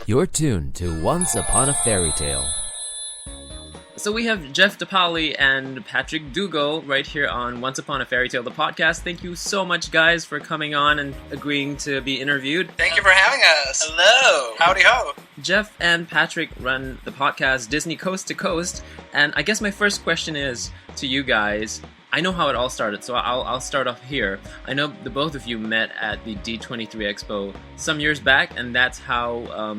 You're tuned to Once Upon a Fairy Tale. So we have Jeff DePaoli and Patrick Dougall right here on Once Upon a Fairy Tale, the podcast. Thank you so much, guys, for coming on and agreeing to be interviewed. Thank you for having us. Hello. Howdy ho. Jeff and Patrick run the podcast Disney Coast to Coast, and I guess my first question is to you guys. I know how it all started, so I'll start off here. I know the both of you met at the D23 Expo some years back, and that's how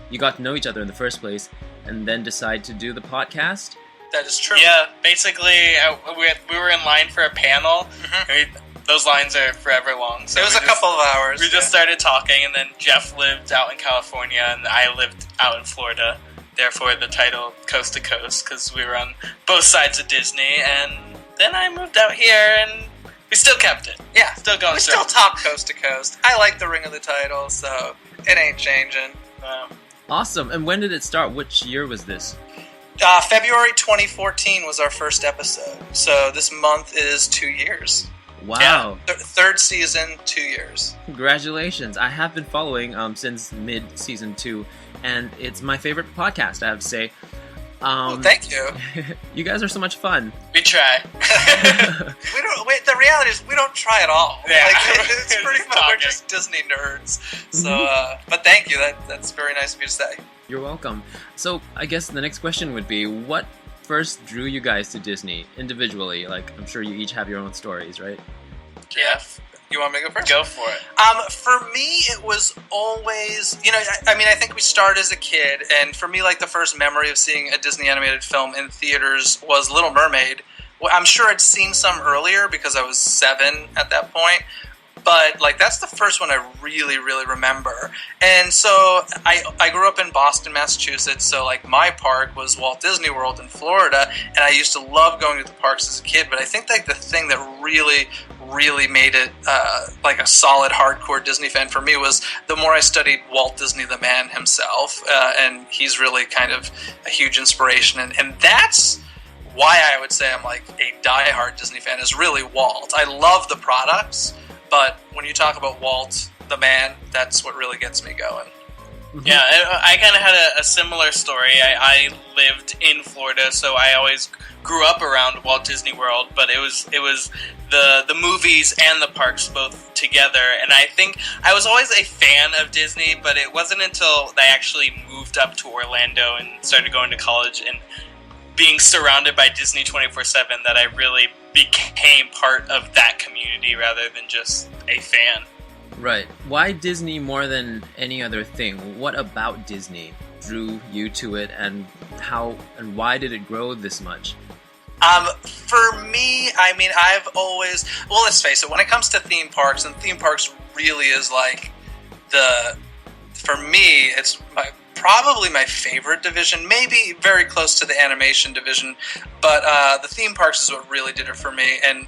you got to know each other in the first place, and then decide to do the podcast. That is true. Yeah, basically, we were in line for a panel. Mm-hmm. Those lines are forever long. So it was a couple of hours. We just started talking, and then Jeff lived out in California, and I lived out in Florida. Therefore, the title Coast to Coast, because we were on both sides of Disney, and then I moved out here, and we still kept it. Yeah. Still going We strong. still top Coast to Coast. I like the ring of the title, so it ain't changing. Awesome. And when did it start? Which year was this? February 2014 was our first episode. So this month is 2 years. Wow. Yeah. Third season, 2 years. Congratulations. I have been following since mid-season 2, and it's my favorite podcast, I have to say. Well, thank you. You guys are so much fun. We try. The reality is we don't try at all. Yeah. It's pretty much we're just Disney nerds. So, but thank you. That's very nice of you to say. You're welcome. So I guess the next question would be, what first drew you guys to Disney individually? Like, I'm sure you each have your own stories, right? Jeff, You want me to go first? go for it. For me, it was always, I think we started as a kid, and for me, like, the first memory of seeing a Disney animated film in theaters was Little Mermaid. Well, I'm sure I'd seen some earlier because I was 7 at that point, but, like, that's the first one I really, really remember. And so I grew up in Boston, Massachusetts, so, like, my park was Walt Disney World in Florida, and I used to love going to the parks as a kid, but I think, like, the thing that really made it like a solid hardcore Disney fan for me was the more I studied Walt Disney the man himself, and he's really kind of a huge inspiration, and that's why I would say I'm like a diehard Disney fan, is really Walt. I love the products, but when you talk about Walt the man, that's what really gets me going. Yeah, I kind of had a similar story. I lived in Florida, so I always grew up around Walt Disney World, but it was the movies and the parks both together, and I think I was always a fan of Disney, but it wasn't until I actually moved up to Orlando and started going to college and being surrounded by Disney 24/7 that I really became part of that community rather than just a fan. Right. Why Disney more than any other thing? What about Disney drew you to it, and how and why did it grow this much? For me, I've always, well, let's face it, when it comes to theme parks, and theme parks really is like for me, it's probably my favorite division, maybe very close to the animation division, but the theme parks is what really did it for me. And,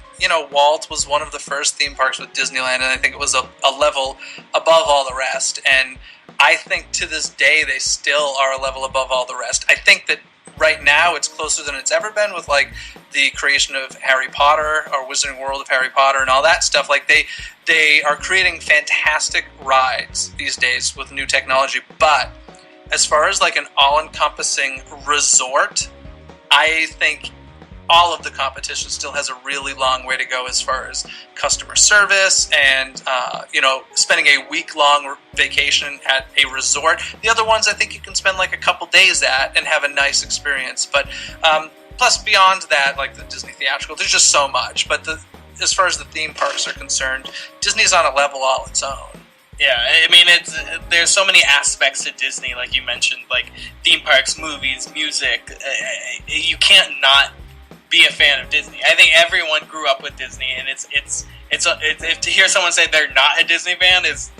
Walt was one of the first theme parks with Disneyland, and I think it was a level above all the rest, and I think to this day they still are a level above all the rest. I think that right now it's closer than it's ever been with, like, the creation of Harry Potter or Wizarding World of Harry Potter and all that stuff. Like, they are creating fantastic rides these days with new technology, but as far as, like, an all-encompassing resort, I think all of the competition still has a really long way to go as far as customer service and, spending a week-long vacation at a resort. The other ones I think you can spend, like, a couple days at and have a nice experience. But plus, beyond that, like the Disney theatrical, there's just so much. But as far as the theme parks are concerned, Disney's on a level all its own. Yeah, there's so many aspects to Disney, like you mentioned, like theme parks, movies, music. You can't not be a fan of Disney. I think everyone grew up with Disney, and it's if to hear someone say they're not a Disney fan is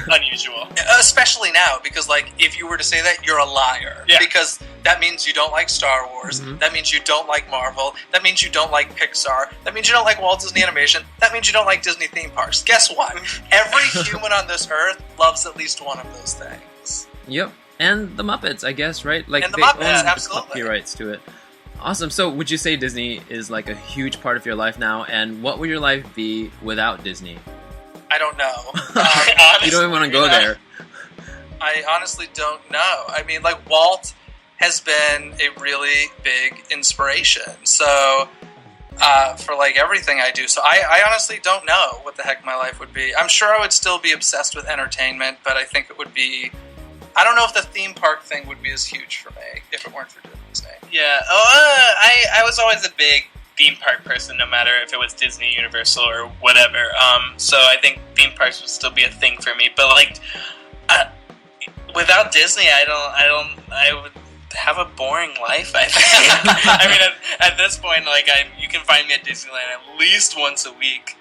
unusual. Especially now, because, like, if you were to say that, you're a liar. Yeah. Because that means you don't like Star Wars. Mm-hmm. That means you don't like Marvel. That means you don't like Pixar. That means you don't like Walt Disney Animation. That means you don't like Disney theme parks. Guess what? Every human on this earth loves at least one of those things. Yep. And the Muppets, I guess, right? Like, and the they Muppets, own absolutely. The copyrights to it. Awesome. So would you say Disney is like a huge part of your life now? And what would your life be without Disney? I don't know. You don't even want to go there. I honestly don't know. I mean, like, Walt has been a really big inspiration. So, for like everything I do. So I honestly don't know what the heck my life would be. I'm sure I would still be obsessed with entertainment, but I think it would be, I don't know if the theme park thing would be as huge for me if it weren't for Disney. Yeah. I was always a big theme park person, no matter if it was Disney, Universal, or whatever. So I think theme parks would still be a thing for me. But like, without Disney, I would have a boring life. I think. I mean, at this point, like, you can find me at Disneyland at least once a week.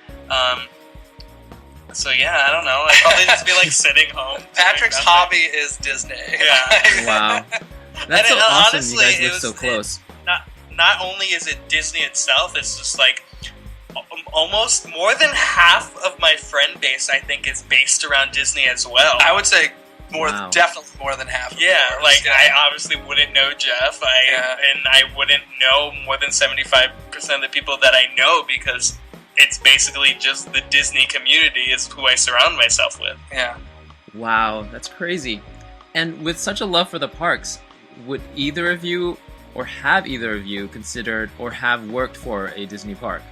So yeah, I don't know. I'd probably just be like sitting home. Patrick's hobby is Disney. Yeah. Wow. That's so awesome. Honestly, you guys live so close. Not only is it Disney itself, it's just like almost more than half of my friend base, I think, is based around Disney as well. I would say Wow. definitely more than half. Of Yeah, yours. like I obviously wouldn't know Jeff, and I wouldn't know more than 75% of the people that I know, because it's basically just the Disney community is who I surround myself with. Yeah. Wow, that's crazy. And with such a love for the parks, would either of you, or have either of you, considered or have worked for a Disney park?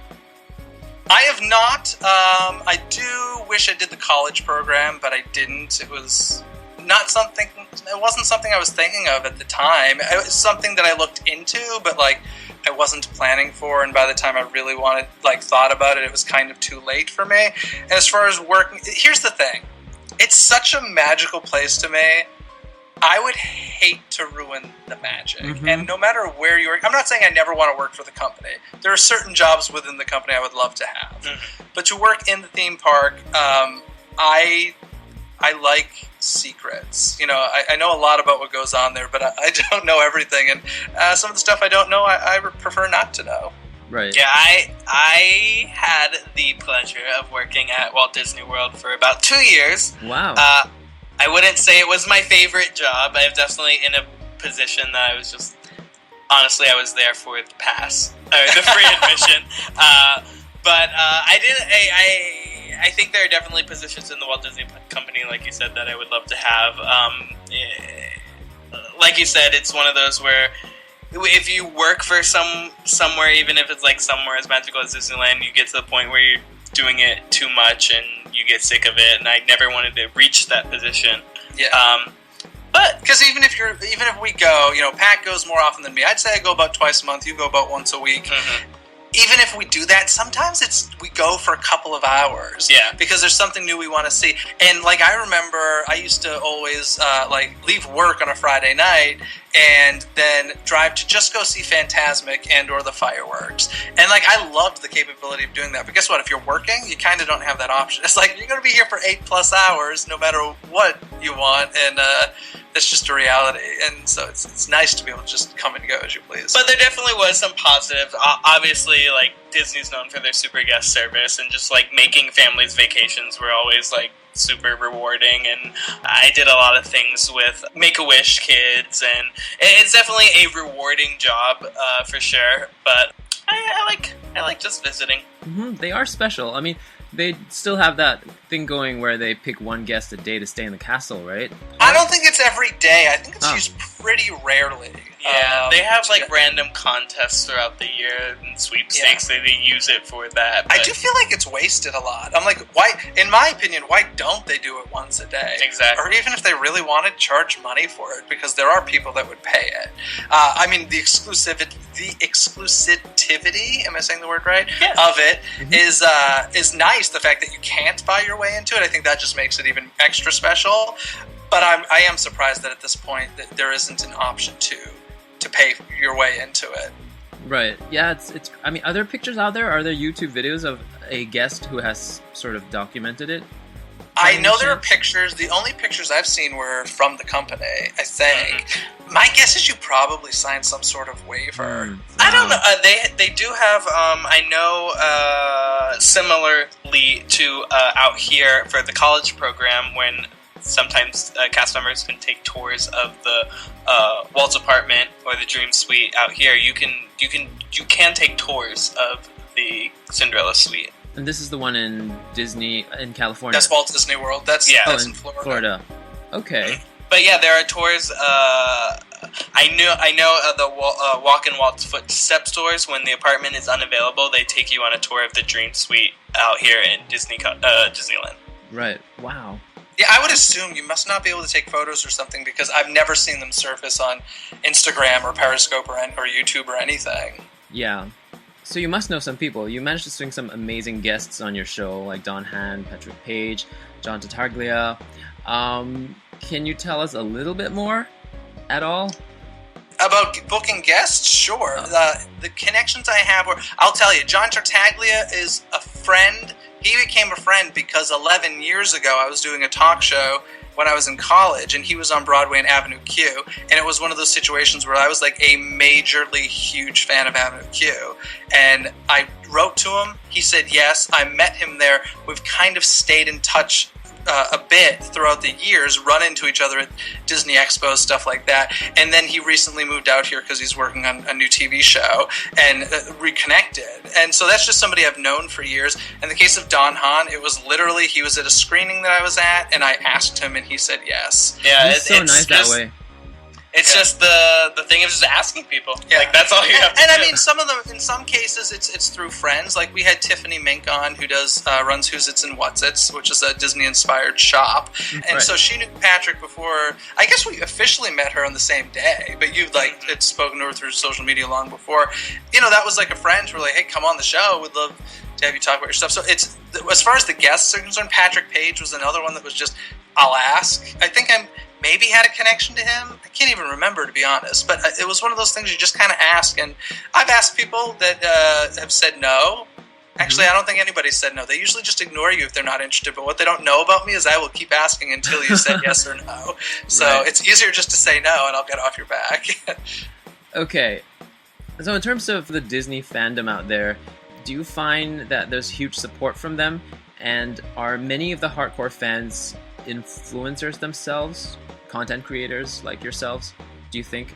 I have not. I do wish I did the college program, but I didn't. It was not something. It wasn't something I was thinking of at the time. It was something that I looked into, but like I wasn't planning for. And by the time I really thought about it, it was kind of too late for me. And as far as working, here's the thing: it's such a magical place to me. I would hate to ruin the magic. Mm-hmm. And no matter where you work, I'm not saying I never want to work for the company. There are certain jobs within the company I would love to have. Mm-hmm. But to work in the theme park, I like secrets. You know, I know a lot about what goes on there, but I don't know everything. And some of the stuff I don't know, I prefer not to know. Right. Yeah, I had the pleasure of working at Walt Disney World for about 2 years. Wow. I wouldn't say it was my favorite job. I was definitely in a position that I was just, honestly, I was there for the pass, or the free admission. But I think there are definitely positions in the Walt Disney Company, like you said, that I would love to have. Like you said, it's one of those where if you work for somewhere, even if it's like somewhere as magical as Disneyland, you get to the point where you're doing it too much and you get sick of it, and I never wanted to reach that position. Yeah. But because even if we go, you know, Pat goes more often than me. I'd say I go about twice a month. You go about once a week. Mm-hmm. Even if we do that, sometimes we go for a couple of hours. Yeah. Because there's something new we want to see. And like I remember, I used to always leave work on a Friday night and then drive to just go see Fantasmic and or the fireworks. And like I loved the capability of doing that. But guess what? If you're working, you kind of don't have that option. It's like you're going to be here for 8+ hours, no matter what you want, and that's just a reality. And so it's nice to be able to just come and go as you please. But there definitely was some positive. Obviously, like, Disney's known for their super guest service, and just like making families vacations were always like super rewarding. And I did a lot of things with Make-A-Wish kids, and it's definitely a rewarding job for sure. But I like just visiting. Mm-hmm. They are special. I mean, they still have that thing going where they pick one guest a day to stay in the castle, right? I don't think it's every day. I think it's used pretty rarely. Yeah, they have like random contests throughout the year and sweepstakes. They use it for that. I do feel like it's wasted a lot. I'm like, why? In my opinion, why don't they do it once a day? Exactly. Or even if they really wanted, charge money for it, because there are people that would pay it. I mean, the exclusivity. Am I saying the word right? Yes. Of it is nice. The fact that you can't buy your way into it, I think that just makes it even extra special. But I am surprised that at this point that there isn't an option to pay your way into it. Right. Yeah, it's I mean, are there pictures out there? Are there YouTube videos of a guest who has sort of documented it? I know there are pictures. The only pictures I've seen were from the company, I think. Mm-hmm. My guess is you probably signed some sort of waiver. I don't know. They do have, I know, similarly to out here for the college program, when sometimes cast members can take tours of the Walt's apartment or the Dream Suite out here. You can take tours of the Cinderella Suite. And this is the one in California. That's Walt Disney World. That's in Florida. Okay. But yeah, there are tours. I know the Walk in Walt's Footsteps tours. When the apartment is unavailable, they take you on a tour of the Dream Suite out here in Disneyland. Right. Wow. Yeah, I would assume you must not be able to take photos or something because I've never seen them surface on Instagram or Periscope or YouTube or anything. Yeah. So you must know some people. You managed to swing some amazing guests on your show, like Don Hahn, Patrick Page, John Tartaglia. Can you tell us a little bit more at all? About booking guests? Sure. The connections I have I'll tell you, John Tartaglia is a friend. He became a friend because 11 years ago I was doing a talk show when I was in college, and he was on Broadway in Avenue Q, and it was one of those situations where I was like a majorly huge fan of Avenue Q, and I wrote to him, he said yes, I met him there, we've kind of stayed in touch a bit throughout the years, run into each other at Disney Expo, stuff like that, and then he recently moved out here because he's working on a new TV show and reconnected, and so that's just somebody I've known for years. In the case of Don Hahn, it was literally, he was at a screening that I was at, and I asked him, and he said yes. Yeah, He's so nice that way. It's just the thing of just asking people. Yeah. Like, that's all you have to and do. I mean, some of them, in some cases, it's through friends. Like, we had Tiffany Mink on, who runs Who's It's and What's It's, which is a Disney-inspired shop. And right. so she knew Patrick before. I guess we officially met her on the same day, but you had spoken to her through social media long before. You know, that was like a friend who were like, hey, come on the show. We'd love to have you talk about your stuff. So it's, as far as the guests are concerned, Patrick Page was another one that was just, I'll ask. I think maybe had a connection to him. I can't even remember, to be honest. But it was one of those things you just kind of ask. And I've asked people that have said no. Actually, I don't think anybody's said no. They usually just ignore you if they're not interested. But what they don't know about me is I will keep asking until you say yes or no. So Right. It's easier just to say no, and I'll get off your back. Okay. So in terms of the Disney fandom out there, do you find that there's huge support from them? And are many of the hardcore fans influencers themselves? Content creators like yourselves, do you think?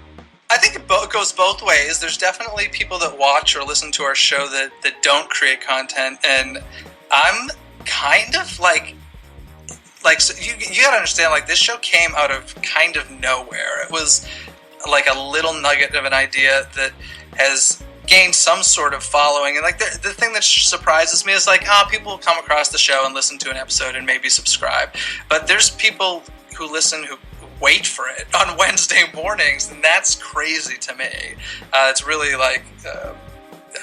I think it goes both ways. There's definitely people that watch or listen to our show that don't create content, and I'm kind of like so you gotta understand, like, this show came out of kind of nowhere. It was like a little nugget of an idea that has gained some sort of following, and like the thing that surprises me is like, people come across the show and listen to an episode and maybe subscribe, but there's people who listen who wait for it on Wednesday mornings, and that's crazy to me. It's really like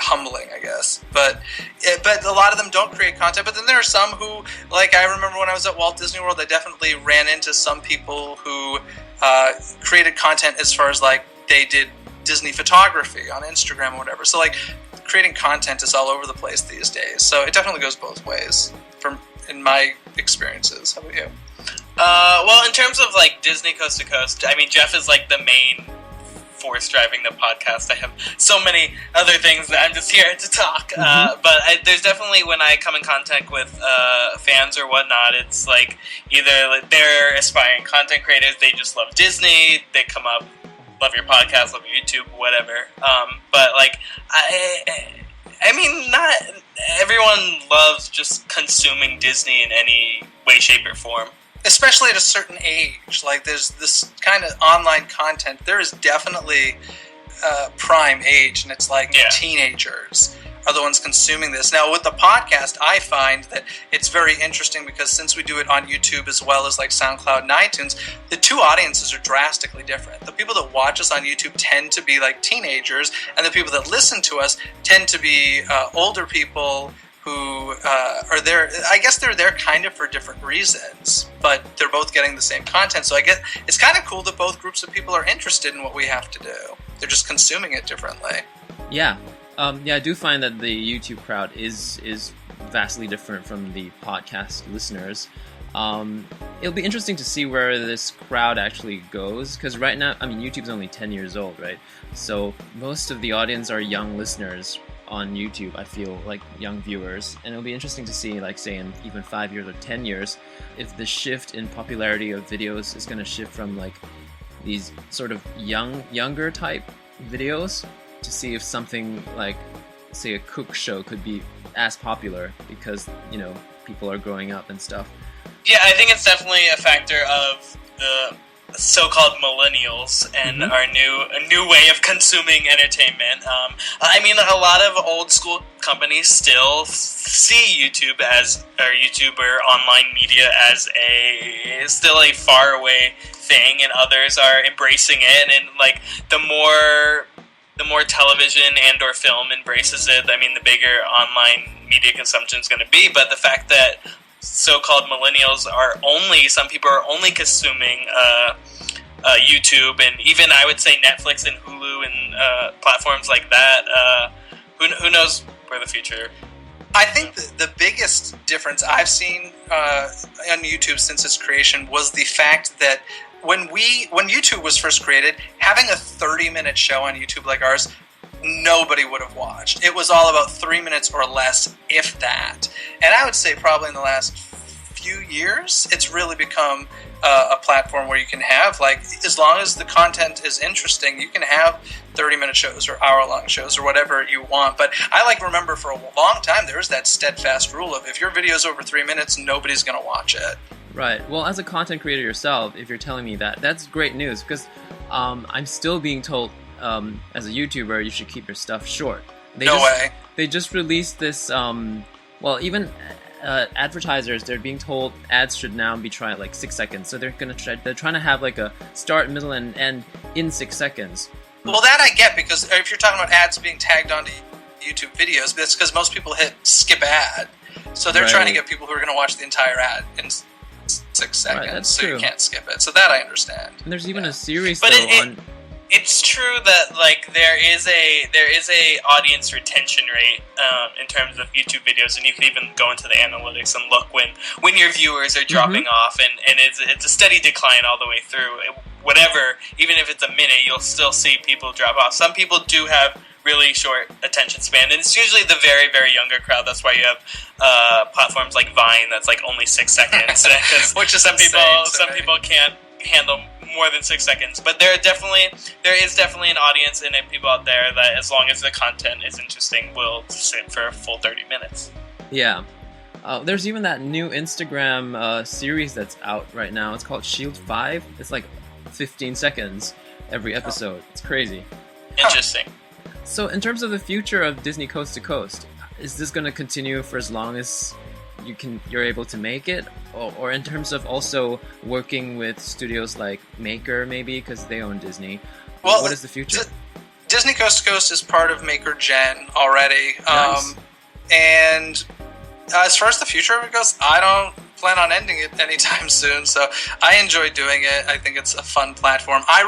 humbling, I guess. But a lot of them don't create content. But then there are some who, like, I remember when I was at Walt Disney World, I definitely ran into some people who created content as far as like they did Disney photography on Instagram or whatever. So like creating content is all over the place these days. So it definitely goes both ways in my experiences. How about you? Well, in terms of like Disney Coast to Coast, I mean, Jeff is like the main force driving the podcast. I have so many other things that I'm just here to talk. But there's definitely, when I come in contact with fans or whatnot, it's like either like they're aspiring content creators, they just love Disney, they come up, love your podcast, love your YouTube, whatever. But like, I mean, not everyone loves just consuming Disney in any way, shape, or form. Especially at a certain age. Like, there's this kind of online content. There is definitely prime age, and it's like teenagers are the ones consuming this. Now, with the podcast, I find that it's very interesting because since we do it on YouTube as well as like SoundCloud and iTunes, the two audiences are drastically different. The people that watch us on YouTube tend to be like teenagers, and the people that listen to us tend to be older people who are there. I guess they're there kind of for different reasons, but they're both getting the same content. So I guess it's kind of cool that both groups of people are interested in what we have to do. They're just consuming it differently. Yeah. I do find that the YouTube crowd is vastly different from the podcast listeners. It'll be interesting to see where this crowd actually goes, because right now, I mean, YouTube's only 10 years old, right? So most of the audience are young listeners on YouTube, I feel, like young viewers, and it'll be interesting to see, like, say in even 5 years or 10 years, if the shift in popularity of videos is going to shift from like these sort of younger type videos to see if something like, say, a cook show could be as popular because, you know, people are growing up and stuff. Yeah, I think it's definitely a factor of the so-called millennials and our new way of consuming entertainment. I mean, a lot of old school companies still see YouTube or online media as still a far away thing, and others are embracing it. And like the more television and or film embraces it, I mean, the bigger online media consumption is going to be. But the fact that so-called millennials some people are only consuming YouTube, and even I would say Netflix and Hulu and platforms like that. Who knows where the future? I think the biggest difference I've seen on YouTube since its creation was the fact that when YouTube was first created, having a 30-minute show on YouTube like ours, nobody would have watched. It was all about 3 minutes or less, if that. And I would say probably in the last few years, it's really become a platform where you can have, like, as long as the content is interesting, you can have 30-minute shows or hour-long shows or whatever you want. But I remember for a long time there was that steadfast rule of if your video is over 3 minutes, nobody's going to watch it. Right. Well, as a content creator yourself, if you're telling me that, that's great news, because I'm still being told as a YouTuber you should keep your stuff short. They just released this, even advertisers, they're being told ads should now be tried like 6 seconds. So they're trying to have like a start, middle, and end in 6 seconds. Well, that I get, because if you're talking about ads being tagged onto YouTube videos, that's because most people hit skip ad. So they're trying to get people who are going to watch the entire ad in 6 seconds, that's so true. You can't skip it. So that I understand. And there's even a series, but though, it's true that there is a audience retention rate in terms of YouTube videos, and you can even go into the analytics and look when your viewers are dropping off, and it's a steady decline all the way through. Whatever, even if it's a minute, you'll still see people drop off. Some people do have really short attention span, and it's usually the very, very younger crowd. That's why you have platforms like Vine that's like only 6 seconds, which is some people can't handle more than 6 seconds. But there is definitely an audience and people out there that, as long as the content is interesting, will sit for a full 30 minutes. Yeah. There's even that new Instagram series that's out right now. It's called Shield 5. It's like 15 seconds every episode. It's crazy. Interesting. So in terms of the future of Disney Coast to Coast, is this going to continue for as long as you're able to make it? Or in terms of also working with studios like Maker, maybe, because they own Disney? Well, what is the future? Disney Coast to Coast is part of Maker Gen already. Nice. And as far as the future of it goes, I don't plan on ending it anytime soon, so I enjoy doing it. I think it's a fun platform. I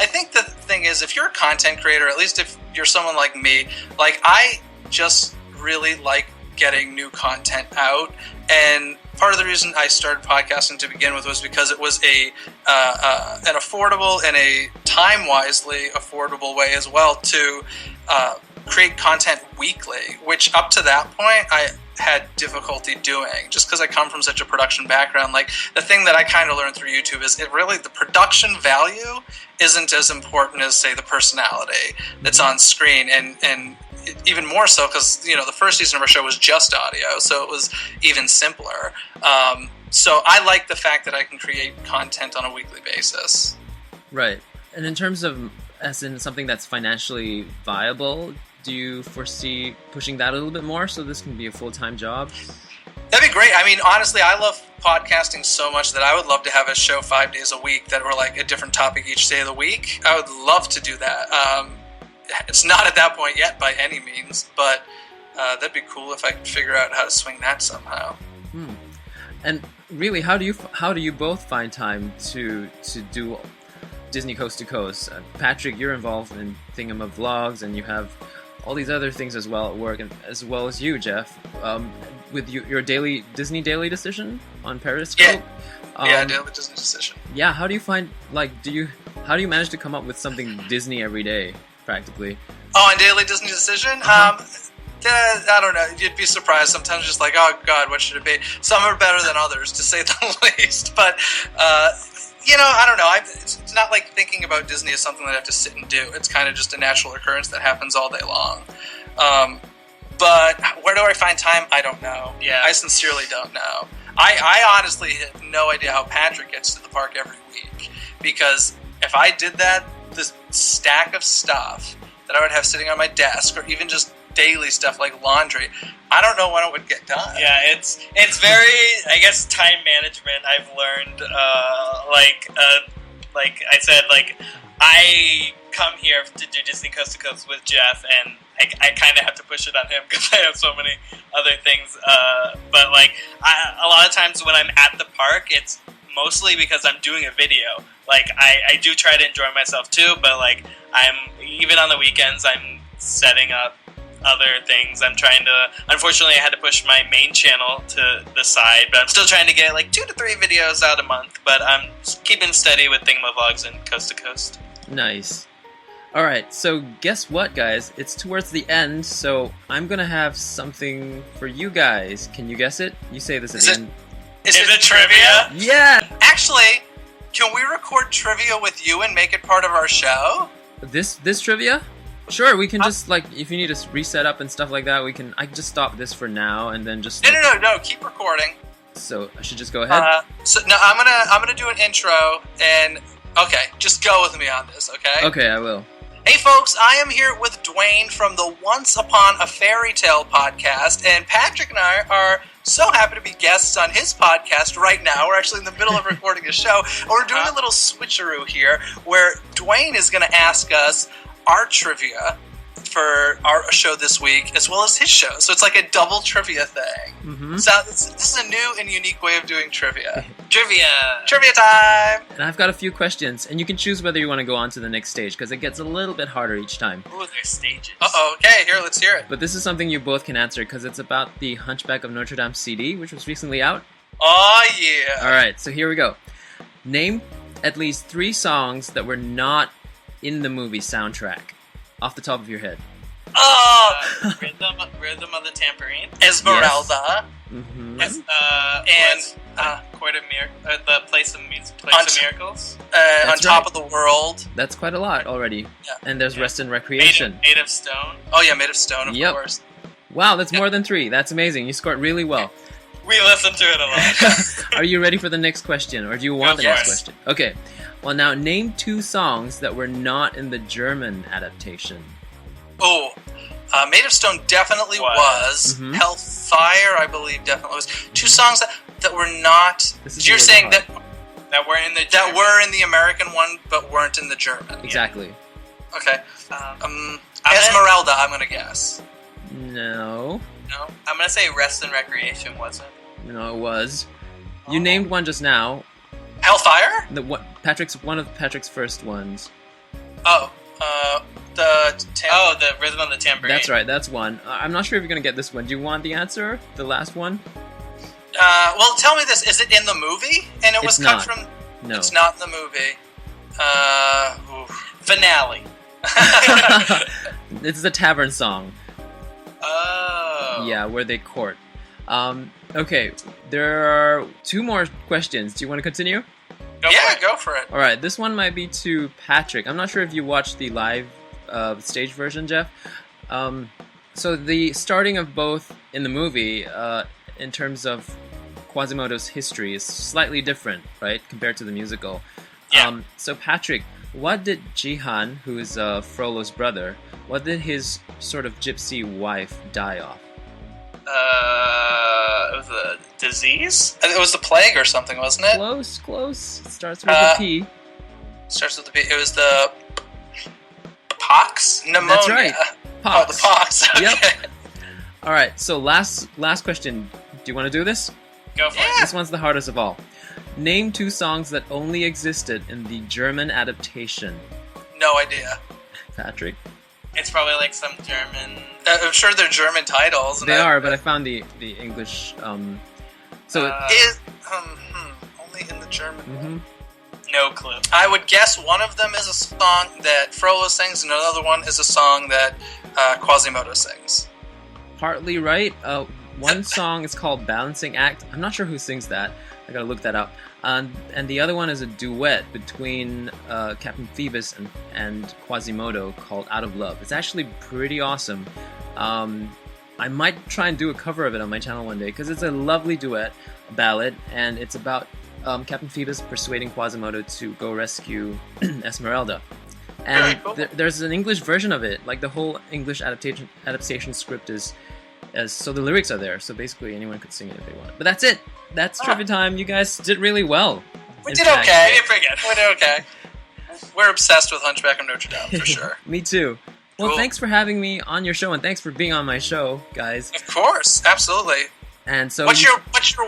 think the thing is, if you're a content creator, at least if you're someone like me, I just really like getting new content out, and part of the reason I started podcasting to begin with was because it was an affordable and a time-wisely affordable way as well to create content weekly, which up to that point I had difficulty doing, just because I come from such a production background. The thing that I kind of learned through YouTube is the production value isn't as important as, say, the personality that's on screen, and even more so because the first season of our show was just audio, so it was even simpler. So I like the fact that I can create content on a weekly basis. Right. And in terms of, as in something that's financially viable, do you foresee pushing that a little bit more so this can be a full-time job? That'd be great. I mean, honestly, I love podcasting so much that I would love to have a show 5 days a week that were a different topic each day of the week. I would love to do that. It's not at that point yet by any means, but that'd be cool if I could figure out how to swing that somehow. And really, how do you both find time to do Disney Coast to Coast? Patrick, you're involved in Thingamavlogs, and you have all these other things as well at work, and as well as you, Jeff, with your Disney Daily Decision on Periscope. Yeah, Daily Disney Decision. Yeah, how do you find, how do you manage to come up with something Disney every day, practically? Oh, on Daily Disney Decision? I don't know. You'd be surprised. Sometimes just oh, God, what should it be? Some are better than others, to say the least. But, I don't know. It's not like thinking about Disney as something that I have to sit and do. It's kind of just a natural occurrence that happens all day long. But where do I find time? I don't know. Yeah. I sincerely don't know. I honestly have no idea how Patrick gets to the park every week. because if I did that, this stack of stuff that I would have sitting on my desk, or even just daily stuff like laundry, I don't know when it would get done. Yeah, it's very, I guess, time management. I've learned, like I said, like I come here to do Disney Coast to Coast with Jeff, and I kind of have to push it on him because I have so many other things. But like a lot of times when I'm at the park, it's mostly because I'm doing a video. Like I do try to enjoy myself too, but like even on the weekends, I'm setting up other things. I'm trying to, unfortunately I had to push my main channel to the side, but I'm still trying to get like 2 to 3 videos out a month, but I'm keeping steady with Thingamavlogs and Coast to Coast. Nice. Alright, so guess what, guys? It's towards the end, so I'm gonna have something for you guys. Can you guess it? You say this at the end. Is it trivia? Yeah! Actually, can we record trivia with you and make it part of our show? This trivia? Sure, we can just, like, if you need to reset up and stuff like that, I can just stop this for now and then just... No, keep recording. So, I should just go ahead? I'm gonna do an intro, and, okay, just go with me on this, okay? Okay, I will. Hey folks, I am here with Dwayne from the Once Upon a Fairy Tale podcast, and Patrick and I are so happy to be guests on his podcast right now. We're actually in the middle of recording a show, and we're doing a little switcheroo here, where Dwayne is going to ask us our trivia for our show this week, as well as his show. So it's like a double trivia thing. Mm-hmm. So this is a new and unique way of doing trivia. Trivia time! And I've got a few questions, and you can choose whether you want to go on to the next stage, because it gets a little bit harder each time. Ooh, there's stages. Uh-oh, okay, here, let's hear it. But this is something you both can answer, because it's about the Hunchback of Notre Dame CD, which was recently out. Oh, yeah. Alright, so here we go. Name at least 3 songs that were not in the movie soundtrack, off the top of your head. Oh! Rhythm of the Tambourine. Esmeralda. Mm-hmm. Court of the Place of Miracles. On Top of the World. That's quite a lot already. Yeah. And there's Rest and Recreation. Made of Stone. Oh yeah, Made of Stone, of course. Wow, that's more than 3. That's amazing. You scored really well. We listen to it a lot. Are you ready for the next question, or do you want the next question? Okay. Well, now name 2 songs that were not in the German adaptation. Oh, Made of Stone definitely was. Mm-hmm. Hellfire, I believe, definitely was. 2 songs that were not. You're saying that were in the German. That were in the American one, but weren't in the German. Exactly. Okay. Esmeralda, I'm gonna guess. No. No, I'm gonna say Rest and Recreation wasn't. No, it was. You named one just now. Hellfire? One of Patrick's first ones. Oh, the Rhythm of the Tambourine. That's right, that's one. I'm not sure if you're going to get this one. Do you want the answer? The last one? Well, tell me this. Is it in the movie? And it was cut from... No. It's not in the movie. Finale. This is a tavern song. Oh. Yeah, where they court. Okay, there are 2 more questions. Do you want to continue? Go for it. Alright, this one might be to Patrick. I'm not sure if you watched the live stage version, Jeff. So the starting of both in the movie, in terms of Quasimodo's history, is slightly different, right, compared to the musical. Yeah. So Patrick, what did Jihan, who is Frollo's brother, what did his sort of gypsy wife die of? It was a disease? It was the plague or something, wasn't it? Close. It starts with a P. Starts with the P. It was the pox? Pneumonia. That's right. Pox. Oh, the pox. Okay. Yep. Alright, so last question. Do you want to do this? Go for it. This one's the hardest of all. Name 2 songs that only existed in the German adaptation. No idea. Patrick. It's probably like some German... I'm sure they're German titles. They are, but I found the English... Only in the German one. No clue. I would guess one of them is a song that Frollo sings, and another one is a song that Quasimodo sings. Partly right. One song is called Balancing Act. I'm not sure who sings that. I gotta look that up. And the other one is a duet between Captain Phoebus and Quasimodo called Out of Love. It's actually pretty awesome. I might try and do a cover of it on my channel one day, because it's a lovely duet, a ballad, and it's about Captain Phoebus persuading Quasimodo to go rescue Esmeralda. Very And cool. there's an English version of it. Like the whole English adaptation script is, so the lyrics are there. So basically anyone could sing it if they want. But that's it. That's trivia time. You guys did really well. We In did fact. okay. We did pretty good. We did okay. We're obsessed with Hunchback of Notre Dame, for sure. Me too. Well, Cool. thanks for having me on your show, and thanks for being on my show, guys. Of course, absolutely. And so What's your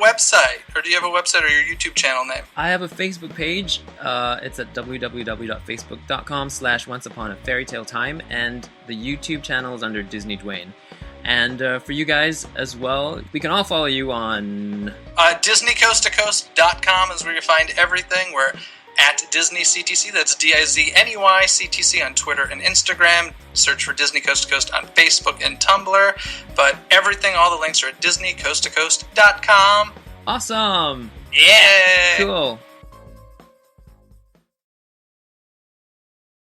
website? Or do you have a website or your YouTube channel name? I have a Facebook page. It's at www.facebook.com/OnceUponAFairyTaleTime, and the YouTube channel is under DisneyDwayne. And for you guys as well, we can all follow you on... DisneyCoastToCoast.com is where you find everything. We're at DisneyCTC. That's DIZNEYCTC on Twitter and Instagram. Search for Disney Coast to Coast on Facebook and Tumblr. But everything, all the links are at DisneyCoastToCoast.com. Awesome! Yay! Cool.